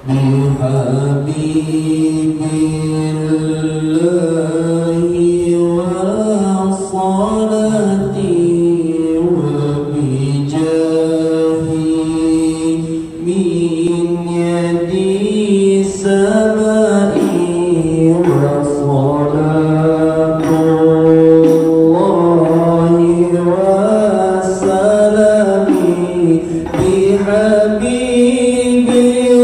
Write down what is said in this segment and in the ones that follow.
بحبيب الله وصلاتي وبجاهي من يدي سمائي وصلاة الله وسلامي بحبيب الله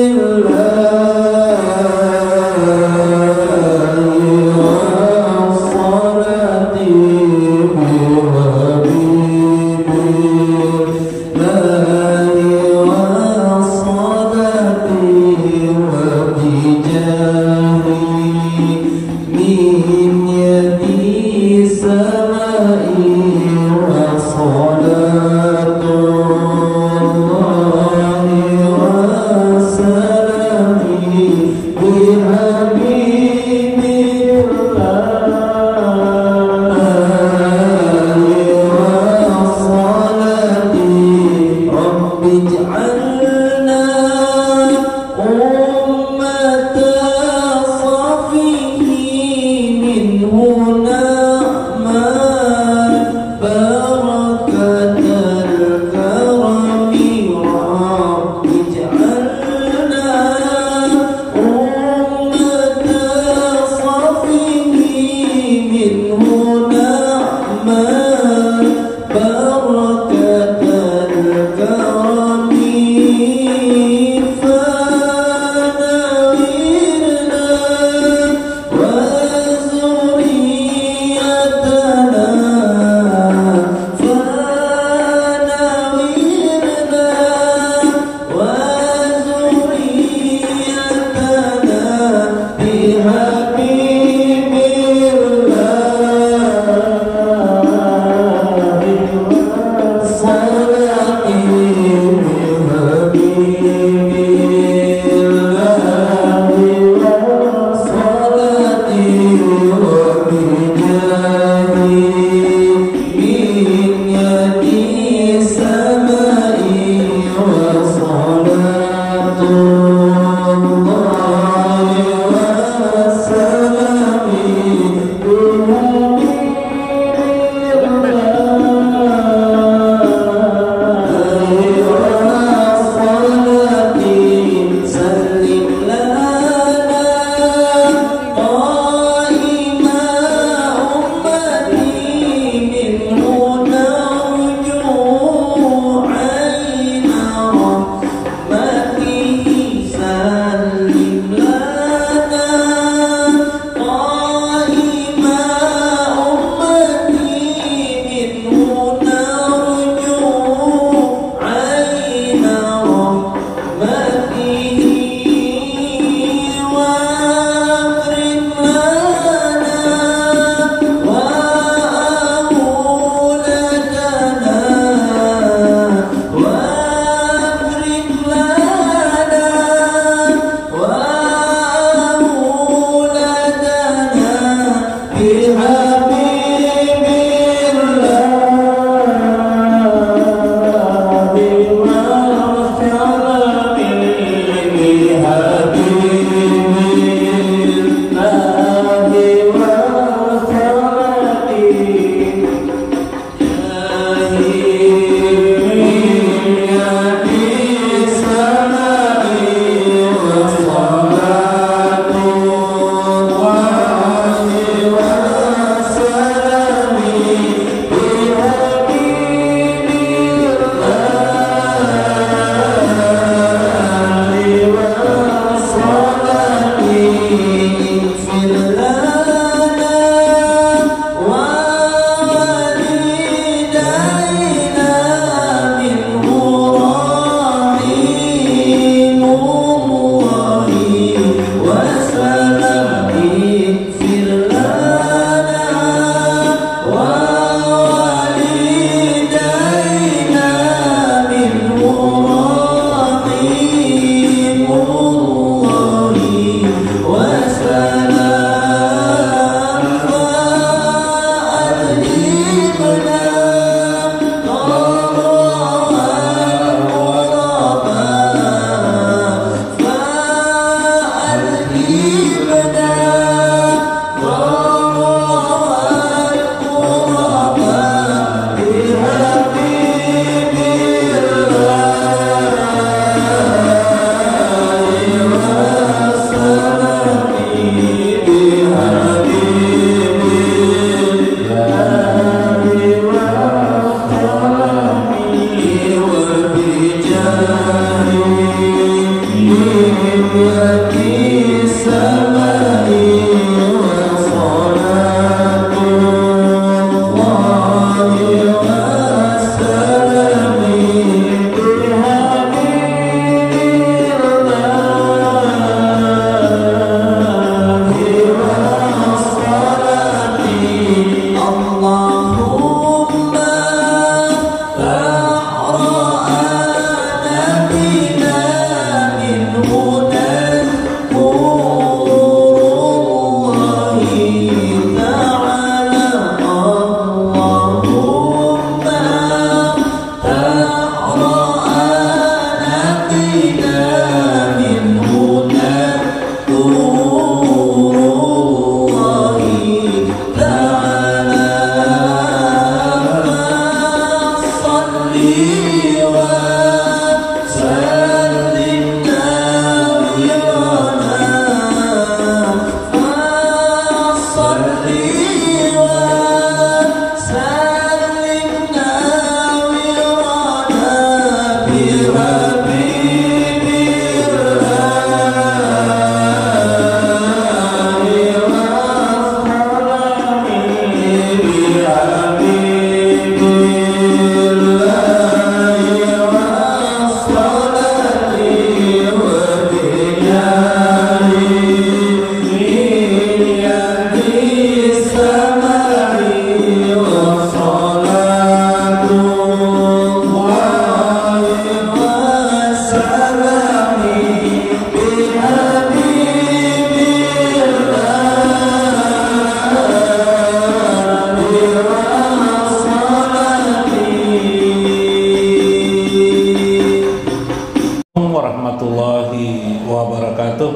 Warahmatullahi wabarakatuh.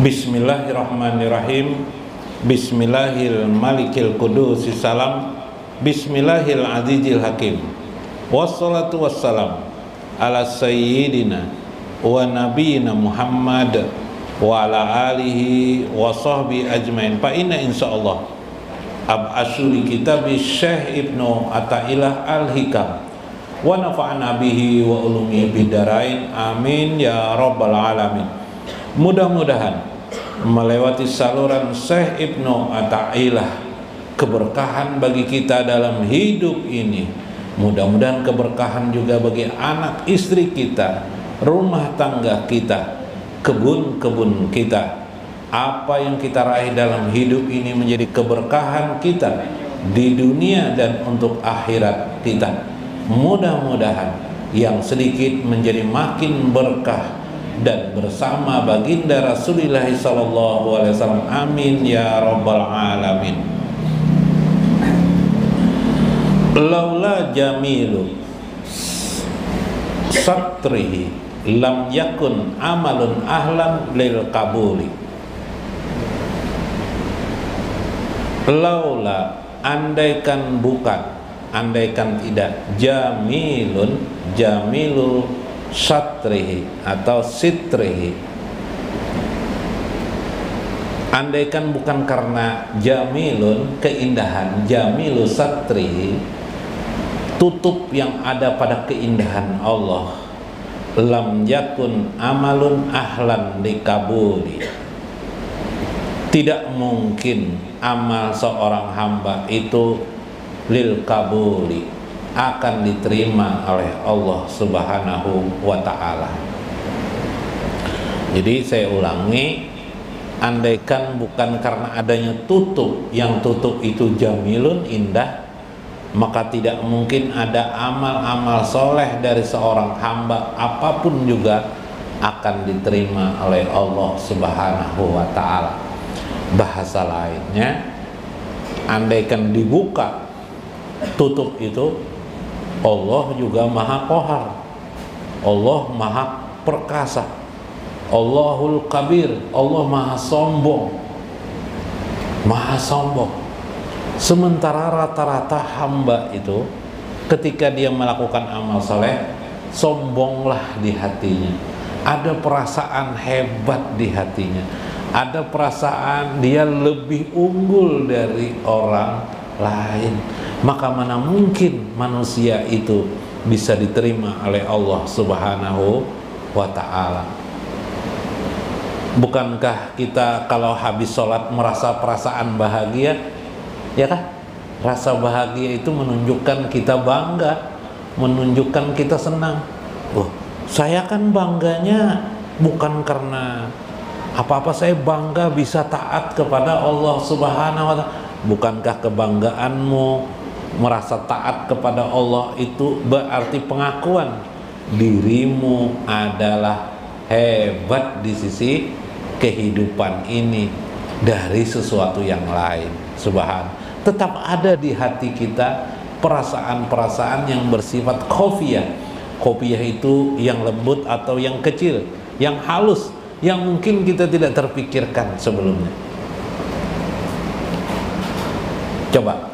Bismillahirrahmanirrahim. Bismillahil malikil qudusis salam. Bismillahil azizil hakim. Wassalatu wassalam ala sayyidina wa nabiyina Muhammad wa ala alihi wa sahbihi ajmain. Fa inna insyaallah ab'asuli kitabi Syekh Ibnu Athaillah Al-Hikam wa nafa'ana bihi wa ulumi bidarain, amin ya rabbal alamin. Mudah-mudahan melewati saluran Syekh Ibnu Athaillah keberkahan bagi kita dalam hidup ini. Mudah-mudahan keberkahan juga bagi anak istri kita, rumah tangga kita, kebun-kebun kita. Apa yang kita raih dalam hidup ini menjadi keberkahan kita di dunia dan untuk akhirat kita. Mudah-mudahan yang sedikit menjadi makin berkah dan bersama baginda Rasulullah SAW, amin ya rabbal alamin. Laula jamilu satrihi lam yakun amalun ahlan lil kabuli. Laula, andaikan bukan, andaikan tidak, jamilun, jamilu satrihi atau sitrihi, andaikan bukan karena jamilun keindahan, jamilu satrihi tutup yang ada pada keindahan Allah, lam yakun amalun ahlan dikabuli, tidak mungkin amal seorang hamba itu lil kabuli akan diterima oleh Allah Subhanahu wa ta'ala. Jadi saya ulangi, andaikan bukan karena adanya tutup, yang tutup itu jamilun, indah, maka tidak mungkin ada amal-amal soleh dari seorang hamba apapun juga akan diterima oleh Allah Subhanahu wa ta'ala. Bahasa lainnya, andaikan dibuka tutup itu, Allah juga maha qahar, Allah maha perkasa, Allahul kabir, Allah maha sombong, maha sombong. Sementara rata-rata hamba itu ketika dia melakukan amal soleh, sombonglah di hatinya, ada perasaan hebat di hatinya, ada perasaan dia lebih unggul dari orang lain. Maka mana mungkin manusia itu bisa diterima oleh Allah Subhanahu wa ta'ala. Bukankah kita kalau habis sholat merasa perasaan bahagia? Ya kan? Rasa bahagia itu menunjukkan kita bangga, menunjukkan kita senang. Oh, saya kan bangganya bukan karena apa-apa, saya bangga bisa taat kepada Allah Subhanahu wa Ta'ala. Bukankah kebanggaanmu merasa taat kepada Allah itu berarti pengakuan dirimu adalah hebat di sisi kehidupan ini dari sesuatu yang lain. Tetap ada di hati kita perasaan-perasaan yang bersifat khofiyah. Khofiyah itu yang lembut atau yang kecil, yang halus, yang mungkin kita tidak terpikirkan sebelumnya. Coba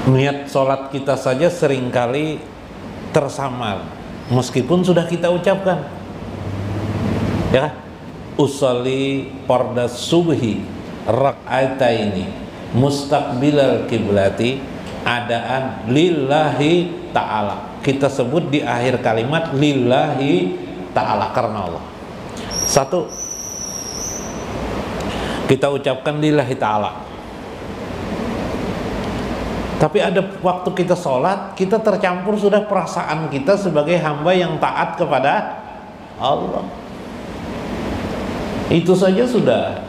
niat sholat kita saja seringkali tersamar meskipun sudah kita ucapkan, ya kan? Usolli farda subhi rak'ataini mustaqbilal kiblati adaan lillahi ta'ala. Kita sebut di akhir kalimat lillahi ta'ala, karena Allah. Satu, kita ucapkan lillahi ta'ala. Tapi ada waktu kita sholat, kita tercampur sudah perasaan kita sebagai hamba yang taat kepada Allah. Itu saja sudah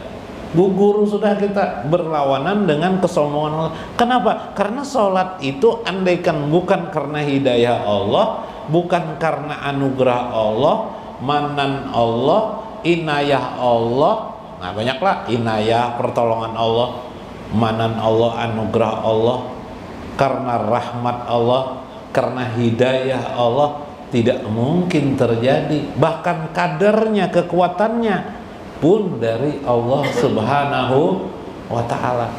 gugur, sudah kita berlawanan dengan kesombongan Allah. Kenapa? Karena sholat itu andaikan bukan karena hidayah Allah, bukan karena anugerah Allah, manan Allah, inayah Allah. Nah, banyaklah inayah, pertolongan Allah, manan Allah, anugerah Allah, karena rahmat Allah, karena hidayah Allah, tidak mungkin terjadi. Bahkan kadarnya, kekuatannya pun dari Allah Subhanahu wa Ta'ala.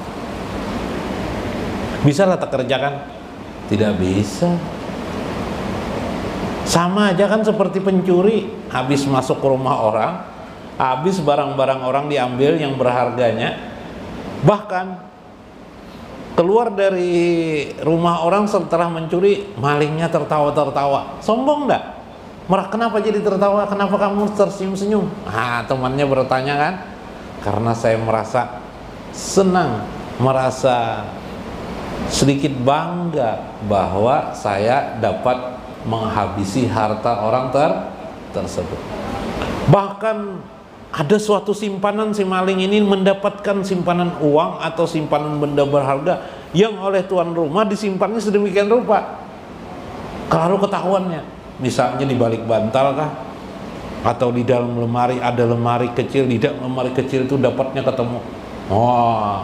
Bisa lah tak kerjakan? Tidak bisa. Sama aja kan seperti pencuri, habis masuk ke rumah orang, habis barang-barang orang diambil yang berharganya, bahkan keluar dari rumah orang setelah mencuri, malingnya tertawa-tertawa. Sombong enggak? Kenapa jadi tertawa? Kenapa kamu tersenyum-senyum? Temannya bertanya kan, karena saya merasa senang, merasa sedikit bangga bahwa saya dapat menghabisi harta orang tersebut. Bahkan ada suatu simpanan, si maling ini mendapatkan simpanan uang atau simpanan benda berharga yang oleh tuan rumah disimpannya sedemikian rupa. Kalau ketahuannya, misalnya di balik bantal kah, atau di dalam lemari, ada lemari kecil, di dalam lemari kecil itu dapatnya ketemu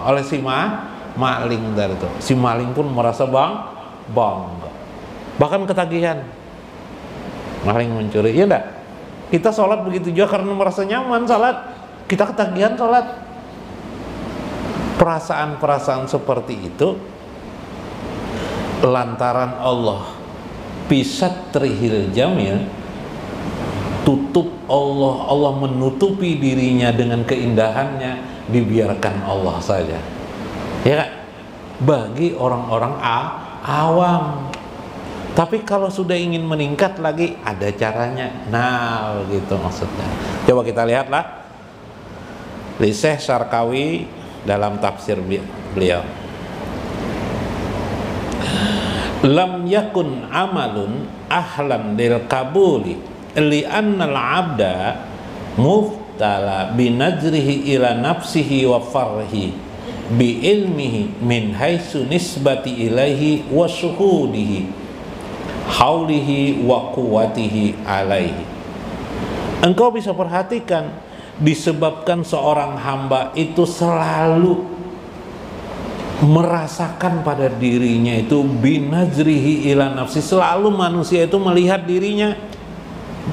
oleh si maling dari itu. Si maling pun merasa bangga, bahkan ketagihan. Maling mencuri, iya enggak? Kita sholat begitu juga karena merasa nyaman sholat, kita ketagihan sholat. Perasaan-perasaan seperti itu lantaran Allah bisatrihil jamil, tutup Allah menutupi dirinya dengan keindahannya, dibiarkan Allah saja, ya kan? Bagi orang-orang awam. Tapi kalau sudah ingin meningkat lagi, ada caranya. Nah, begitu maksudnya. Coba kita lihatlah di Syekh Syarkawi dalam tafsir beliau. Lam yakun amalun ahlan lil kabuli li annal abda muftala binajrihi ila nafsihi wa farhi bi ilmihi min haitsu nisbati ilaihi wa syuhudihi haulihi wa quwwatihi alaihi. Engkau bisa perhatikan, disebabkan seorang hamba itu selalu merasakan pada dirinya itu binajrihi ila nafsi, selalu manusia itu melihat dirinya,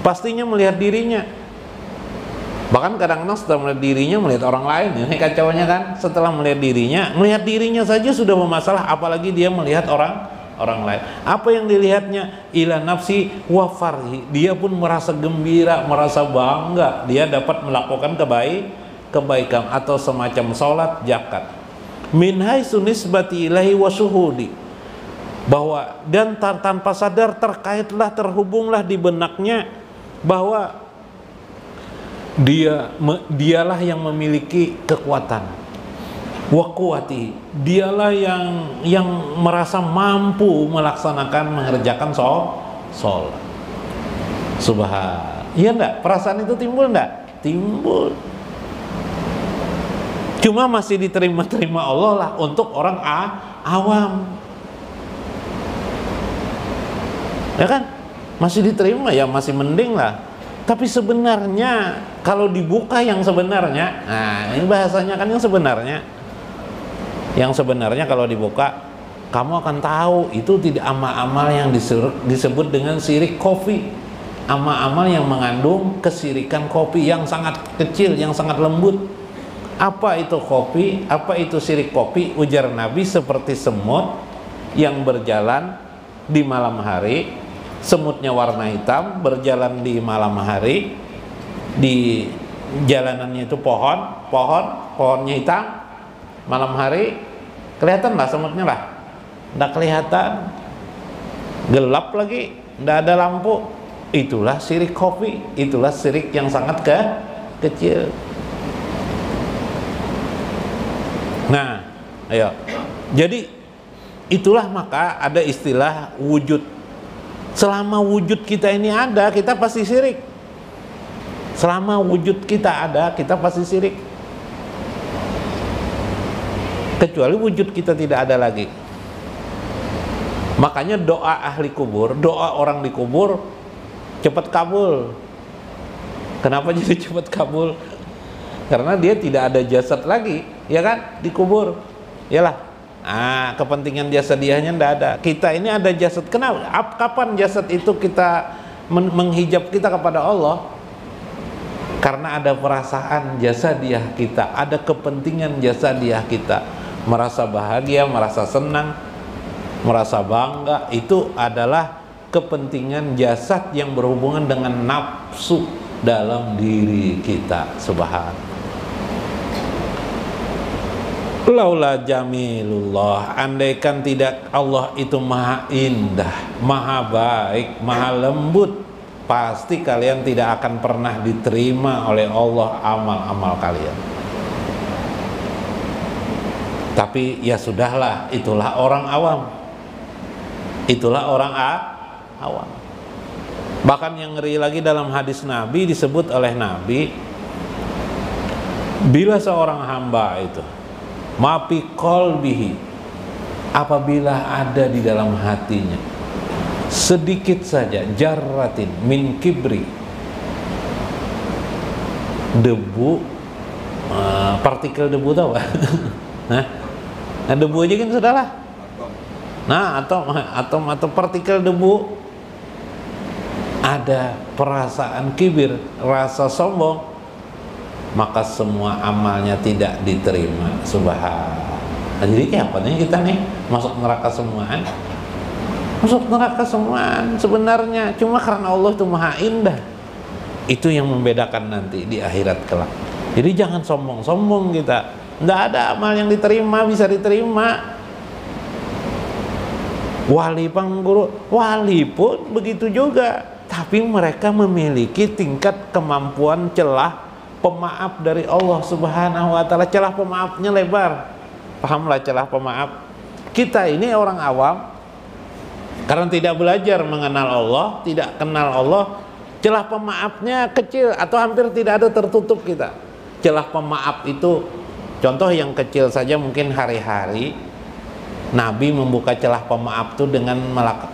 pastinya melihat dirinya. Bahkan kadang-kadang setelah melihat dirinya melihat orang lain. Ini kacaunya kan, setelah melihat dirinya saja sudah bermasalah, apalagi dia melihat orang lain. Apa yang dilihatnya? Ila nafsi wa farhi, dia pun merasa gembira, merasa bangga dia dapat melakukan kebaikan atau semacam sholat, zakat. Min haitsu nisbati ilahi wa syuhudi, bahwa dan tanpa sadar terhubunglah di benaknya bahwa Dialah yang memiliki kekuatan. Wa quwwati, dialah yang merasa mampu melaksanakan mengerjakan sholat. Subhan. Iya enggak? Perasaan itu timbul enggak? Timbul. Cuma masih diterima-terima Allah lah untuk orang awam. Ya kan? Masih diterima, ya masih mending lah. Tapi sebenarnya kalau dibuka yang sebenarnya, nah ini bahasanya kan yang sebenarnya. Yang sebenarnya kalau dibuka, kamu akan tahu itu tidak amal-amal yang disebut dengan syirik kopi. Amal-amal yang mengandung kesirikan kopi yang sangat kecil, yang sangat lembut. Apa itu kopi? Apa itu syirik kopi? Ujar Nabi, seperti semut yang berjalan di malam hari. Semutnya warna hitam, berjalan di malam hari. Di jalanannya itu pohonnya hitam. Malam hari kelihatan lah semutnya lah, nggak kelihatan, gelap lagi, nggak ada lampu. Itulah syirik kopi, itulah syirik yang sangat kecil. Nah, ayo. Jadi itulah maka ada istilah wujud. Selama wujud kita ini ada, kita pasti syirik. Selama wujud kita ada, kita pasti syirik. Kecuali wujud kita tidak ada lagi. Makanya doa ahli kubur, doa orang di kubur cepat kabul. Kenapa jadi cepat kabul? Karena dia tidak ada jasad lagi, ya kan, di kubur. Yalah. Kepentingan jasadiahnya tidak ada. Kita ini ada jasad. Kenapa? Kapan jasad itu kita menghijab kita kepada Allah? Karena ada perasaan jasadiah kita, ada kepentingan jasadiah kita. Merasa bahagia, merasa senang, merasa bangga, itu adalah kepentingan jasad yang berhubungan dengan nafsu dalam diri kita. Subhan. Laula jamilullah, andaikan tidak Allah itu maha indah, maha baik, maha lembut, pasti kalian tidak akan pernah diterima oleh Allah amal-amal kalian. Tapi ya sudahlah, itulah orang awam. Itulah orang awam. Bahkan yang ngeri lagi, dalam hadis Nabi disebut oleh Nabi, bila seorang hamba itu mafi qalbihi, apabila ada di dalam hatinya sedikit saja jarratin min kibri, debu, partikel debu, tahu gak? Nah, debu aja kan sudahlah. Nah, atau partikel debu, ada perasaan kibir, rasa sombong, maka semua amalnya tidak diterima. Subhan. Nah, jadi kayak apa nih kita nih? Masuk neraka semuaan? Masuk neraka semuaan sebenarnya, cuma karena Allah itu maha indah. Itu yang membedakan nanti di akhirat kelak. Jadi jangan sombong-sombong kita. Nggak ada amal yang diterima, bisa diterima. Wali pengguru, wali pun begitu juga. Tapi mereka memiliki tingkat kemampuan celah pemaaf dari Allah Subhanahu wa ta'ala. Celah pemaafnya lebar. Pahamlah celah pemaaf. Kita ini orang awam, karena tidak belajar mengenal Allah, tidak kenal Allah, celah pemaafnya kecil atau hampir tidak ada, tertutup kita. Celah pemaaf itu, contoh yang kecil saja, mungkin hari-hari Nabi membuka celah pemaaf itu dengan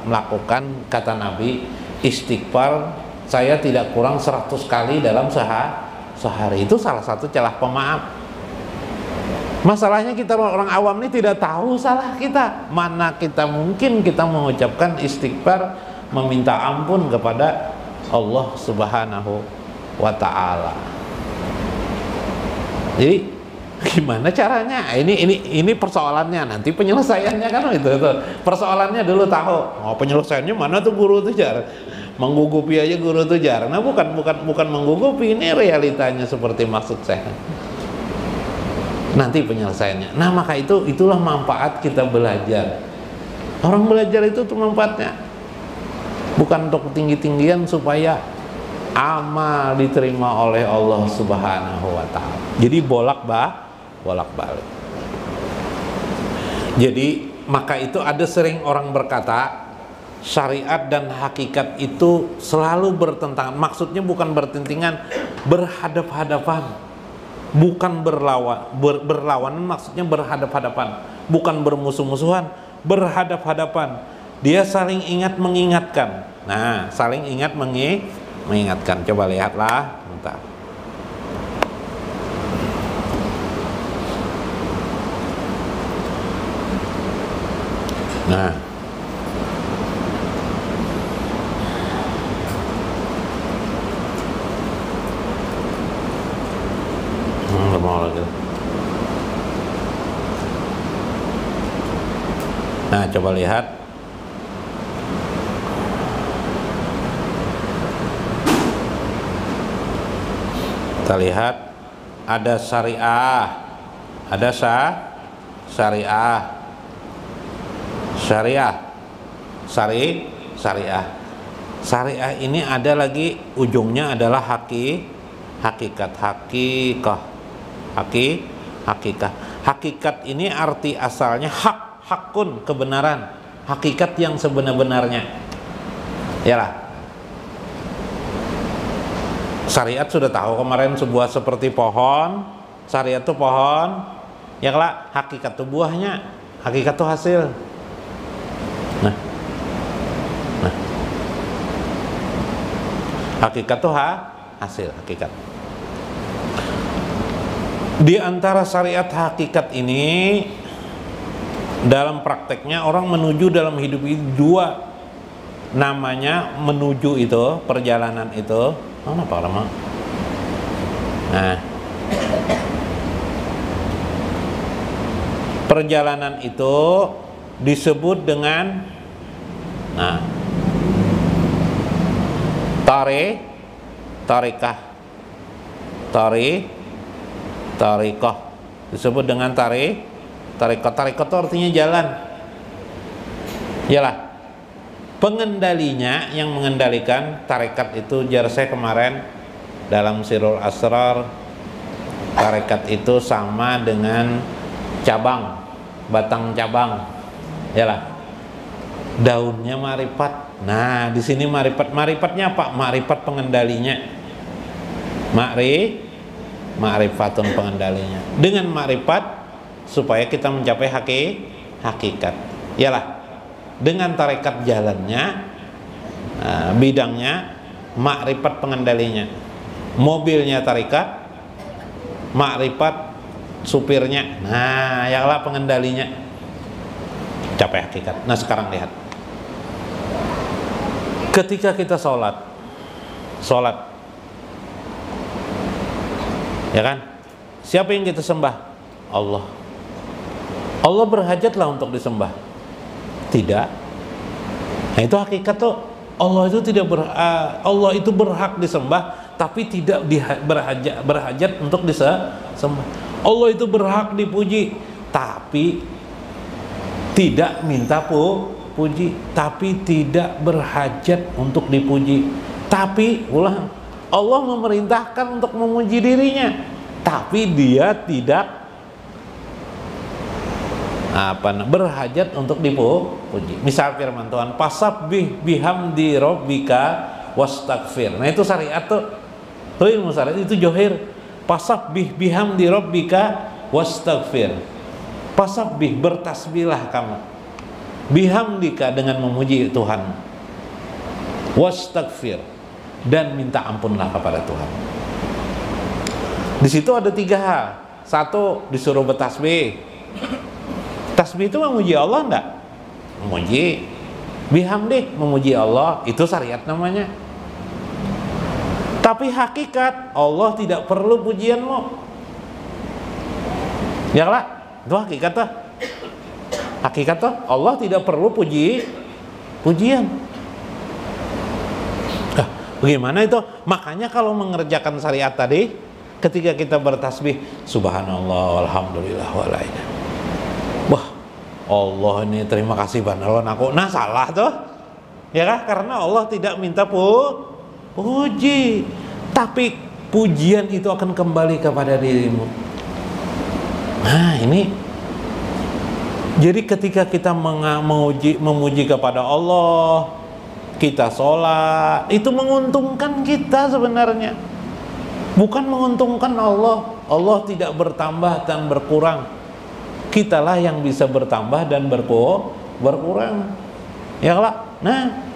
melakukan, kata Nabi, istighfar saya tidak kurang 100 kali dalam sehari. Itu salah satu celah pemaaf. Masalahnya kita orang awam ini tidak tahu salah kita. Mana kita mungkin kita mengucapkan istighfar, meminta ampun kepada Allah Subhanahu wa ta'ala. Jadi gimana caranya? Ini persoalannya, nanti penyelesaiannya kan itu. Persoalannya dulu tahu. Oh, penyelesaiannya mana tuh guru tuh jar? Menggugupi aja guru tuh jar. Nah, bukan menggugupi, ini realitanya seperti maksud saya. Nanti penyelesaiannya. Nah, maka itulah manfaat kita belajar. Orang belajar itu tuh manfaatnya bukan untuk tinggi-tinggian supaya amal diterima oleh Allah Subhanahu wa taala. Jadi bolak-balik. Jadi maka itu ada sering orang berkata syariat dan hakikat itu selalu bertentangan. Maksudnya bukan bertentangan, berhadap-hadapan. Bukan berlawanan, maksudnya berhadap-hadapan. Bukan bermusuh-musuhan, berhadap-hadapan. Dia saling ingat mengingatkan. Nah, saling ingat mengingatkan. Coba lihatlah, bentar. Nah, nggak mau lagi. Nah, coba lihat. Kita lihat ada syariah, ada syariah. Syariah ini ada lagi ujungnya adalah hakikat. Hakikat ini arti asalnya hakun, kebenaran. Hakikat yang sebenar-benarnya. Yalah. Syariat sudah tahu kemarin sebuah seperti pohon. Syariat itu pohon. Ya kelak, hakikat itu buahnya. Hakikat itu hasil. Nah. Hakikat itu hasil, hakikat. Di antara syariat hakikat ini, dalam prakteknya orang menuju dalam hidup itu dua. Namanya menuju itu, perjalanan itu. Apa lama? Nah, perjalanan itu disebut dengan tarikah disebut dengan tarikah itu artinya jalan. Yalah, pengendalinya yang mengendalikan tarekat itu jar saya kemarin dalam Sirul Asrar, tarekat itu sama dengan cabang, batang cabang. Yalah, daunnya marifat. Nah, di sini marifatnya apa? Marifat pengendalinya. Ma'rifatun pengendalinya. Dengan marifat supaya kita mencapai hakikat. Yalah, dengan tarekat jalannya, bidangnya, ma'rifat pengendalinya. Mobilnya tarekat, ma'rifat supirnya. Nah, yalah pengendalinya. Capai hakikat. Nah, sekarang lihat. Ketika kita sholat, ya kan? Siapa yang kita sembah? Allah. Allah berhajatlah untuk disembah? Tidak. Nah, itu hakikat tuh. Allah itu berhak disembah, tapi tidak berhajat untuk disembah. Allah itu berhak dipuji, tapi tidak minta puji, tapi tidak berhajat untuk dipuji. Tapi Allah memerintahkan untuk memuji dirinya, tapi dia tidak berhajat untuk dipuji. Misal firman Tuhan, "Fasabbih bihamdi rabbika wastaghfir." Nah, itu syariat tuh. Ilmu syariat itu johir. Fasabbih bihamdi rabbika wastaghfir. Fasabbih, bertasbihlah kamu. Bihamdika, dengan memuji Tuhan. Wastaghfir, dan minta ampunlah kepada Tuhan. Di situ ada 3 hal. 1, disuruh bertasbih. Tasbih itu memuji Allah enggak? Memuji. Bihamdi, memuji Allah, itu syariat namanya. Tapi hakikat, Allah tidak perlu pujianmu. Ya lah, itu hakikat tuh. Hakikat tuh, Allah tidak perlu pujian. Bagaimana itu? Makanya kalau mengerjakan syariat tadi, ketika kita bertasbih, subhanallah, alhamdulillah, walaina. Wah, Allah ini terima kasih banget aku. Nah, salah tuh. Ya kan? Karena Allah tidak minta puji, tapi pujian itu akan kembali kepada dirimu. Nah ini, jadi ketika kita memuji kepada Allah, kita sholat, itu menguntungkan kita sebenarnya, bukan menguntungkan Allah. Allah tidak bertambah dan berkurang, kitalah yang bisa bertambah dan berkurang, ya lah. Nah,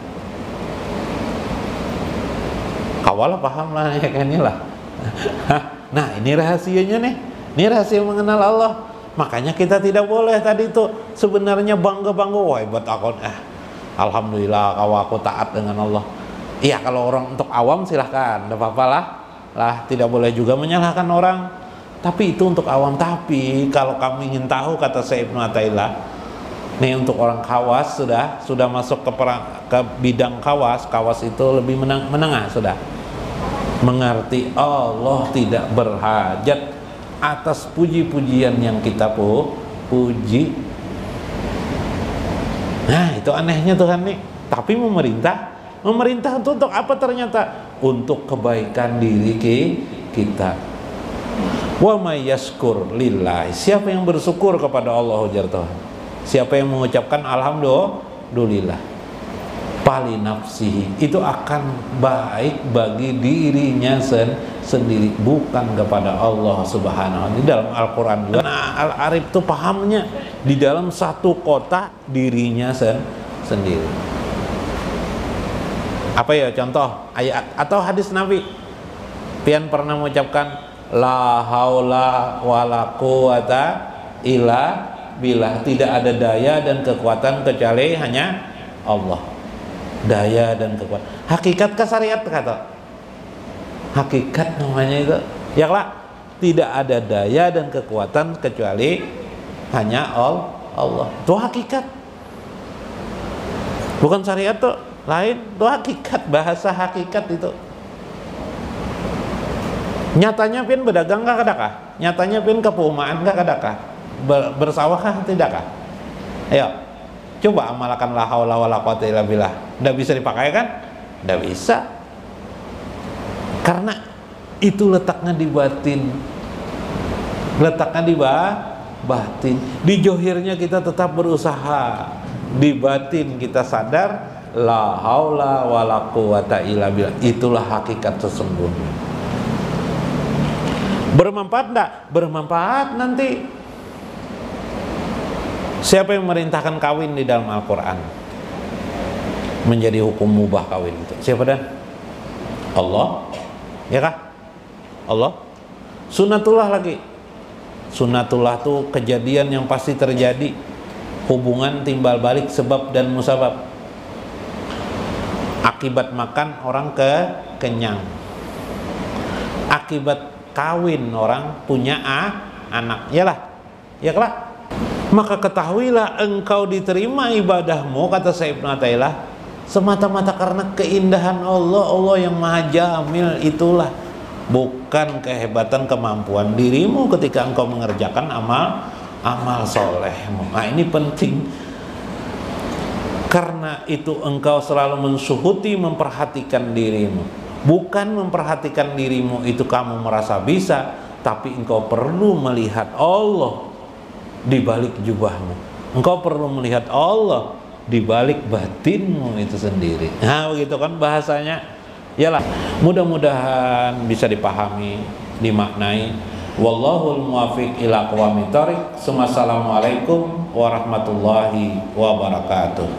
kawalah paham lah ya kan lah. Nah ini rahasianya nih, ini rahasia mengenal Allah. Makanya kita tidak boleh tadi tuh sebenarnya bangga-bangga, wah hebat aku, alhamdulillah kalau aku taat dengan Allah. Iya, kalau orang untuk awam silahkan, tidak apa-apa lah, tidak boleh juga menyalahkan orang. Tapi itu untuk awam. Tapi kalau kamu ingin tahu, kata Syekh Ibnu Athaillah, nih untuk orang khawas sudah masuk ke bidang khawas itu lebih menengah, sudah mengerti Allah tidak berhajat atas puji-pujian yang kita puji. Nah itu anehnya Tuhan nih. Tapi memerintah itu untuk apa ternyata? Untuk kebaikan diri kita. Wa may yashkur lillah, siapa yang bersyukur kepada Allah, ujar Tuhan, siapa yang mengucapkan alhamdulillah, pali nafsihi, itu akan baik bagi dirinya sendiri, bukan kepada Allah subhanahu wa ta'ala. Di dalam Al-Quran juga, nah, Al-Arif itu pahamnya di dalam satu kota dirinya sendiri. Apa ya contoh ayat atau hadis Nabi? Pian pernah mengucapkan la haula wala quwata illa billah, tidak ada daya dan kekuatan kecuali hanya Allah. Daya dan kekuatan, hakikat ke syariat kata, hakikat namanya itu ya lah, tidak ada daya dan kekuatan kecuali hanya Allah. Itu hakikat, bukan syariat tuh lain, itu hakikat, bahasa hakikat itu. Nyatanya pin berdagang kah kadakah? Nyatanya pin kepumaan kah kadakah? Bersawah kah tidakkah? Ayo, coba amalkan la haula wala quwata illa billah. Tidak bisa dipakai kan? Tidak bisa. Karena itu letaknya di batin. Letaknya di batin. Di johirnya kita tetap berusaha. Di batin kita sadar la haula wala quwata illa billah. Itulah hakikat sesungguhnya. Bermanfaat enggak? Bermanfaat nanti. Siapa yang merintahkan kawin di dalam Al-Quran? Menjadi hukum mubah kawin itu siapa dan? Allah, ya kah? Allah. Sunnatullah lagi. Sunnatullah tuh kejadian yang pasti terjadi, hubungan timbal balik sebab dan musabab. Akibat makan orang kenyang, akibat kawin orang punya anak, yalah, ya kelak. Maka ketahuilah engkau diterima ibadahmu, kata Syekh Ibnu Athaillah, semata-mata karena keindahan Allah. Allah yang maha jamil itulah, bukan kehebatan kemampuan dirimu ketika engkau mengerjakan amal solehmu. Nah ini penting, karena itu engkau selalu mensuhuti, memperhatikan dirimu. Bukan memperhatikan dirimu itu kamu merasa bisa, tapi engkau perlu melihat Allah di balik jubahmu. Engkau perlu melihat Allah di balik batinmu itu sendiri. Nah begitu kan bahasanya. Yalah, mudah-mudahan bisa dipahami, dimaknai. Wallahul muwaffiq ila aqwamit thoriq. Assalamualaikum warahmatullahi wabarakatuh.